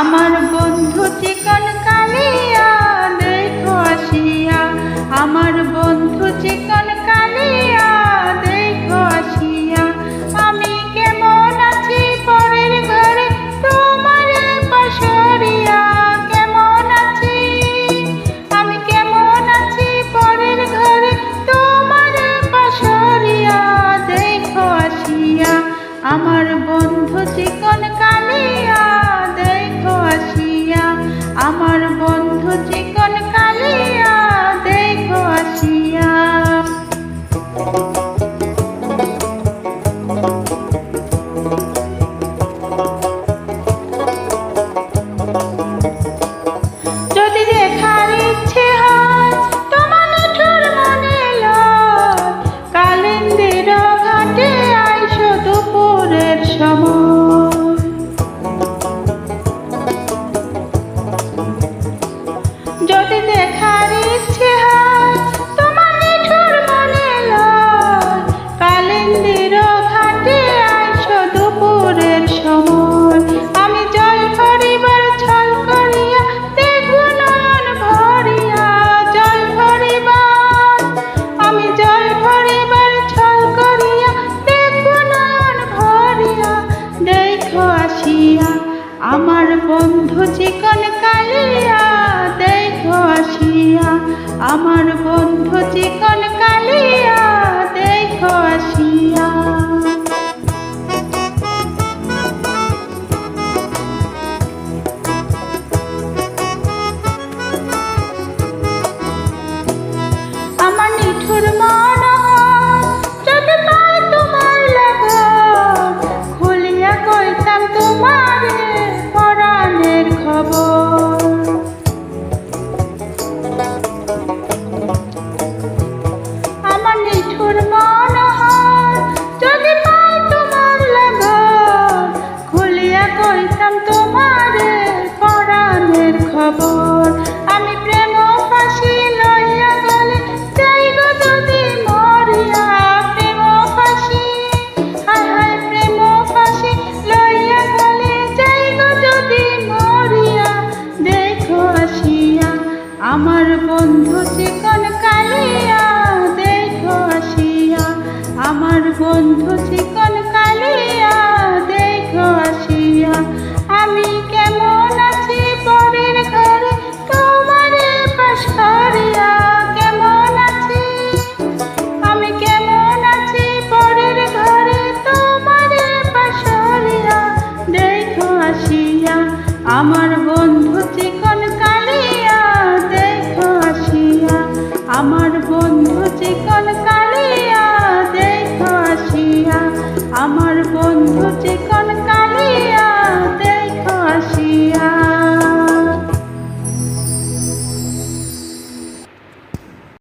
আমার বন্ধু চিকন কালিয়া দেখো আসিয়া, আমার বন্ধু চিকন কালিয়া দেখো আসিয়া। আমি কেমন আছি পরের ঘরে তোমার পাশরিয়া, কেমন আছি আমি কেমন আছি পরের ঘরে তোমার পাশরিয়া দেখো আসিয়া। আমার বন্ধু চিকন কালিয়া দেখো আসিয়া, আমার বন্ধু চিকন কালিয়া দেখো আসিয়া। যদি দেখার ইচ্ছে হয় তোমার নিঠুর মনে লয়, কালিন্দির ঘাটে আইসো দুপুরের সময়। যদি দেখার ইচ্ছে হয় তোমার নিঠুর মনে লয়, কালিন্দির ঘাটে আইসো দুপুরের সময়। আমি জল ভরিবার ছল করিয়া দেখব নয়ন ভরিয়া, জল ভরিবার আমি জল ভরিবার ছল করিয়া দেখব নয়ন ভরিয়া দেখো আসিয়া। আমার বন্ধু চিকন কালিয়া দেখো আসিয়া, আমার বন্ধু চিকন কালিয়া দেখো আসিয়া। আমার নিঠুর মন যদি পাই তোমার লাগন, খুলিয়া কইতাম তোমার পরাণের খবর। আমার নিঠুর মন যদি পাই তোমার লাগন, খুলিয়া কইতাম তোমার পরাণের খবর। আমি প্রেম ফাঁসি লইয়া গলে যাইব যদি মরিয়া, প্রেম ফাঁসি হায় হায় প্রেম ফাঁসি লইয়া গলে যাইব যদি মরিয়া দেখো আসিয়া। আমার বন্ধু চিকন কালিয়া দেখো আসিয়া, আমার বন্ধু চিকন কালিয়া দেখো আসিয়া। আমি কেমন আছি পরের ঘরে তোমার পাশরিয়া, কেমন আছি আমি কেমন আছি পরের ঘরে তোমার পাশরিয়া দেখো আসিয়া। আমার বন্ধু চিকন কালিয়া দেখো আসিয়া, আমার বন্ধু চিকন কালিয়া দেখো আসিয়া, আমার বন্ধু চিকন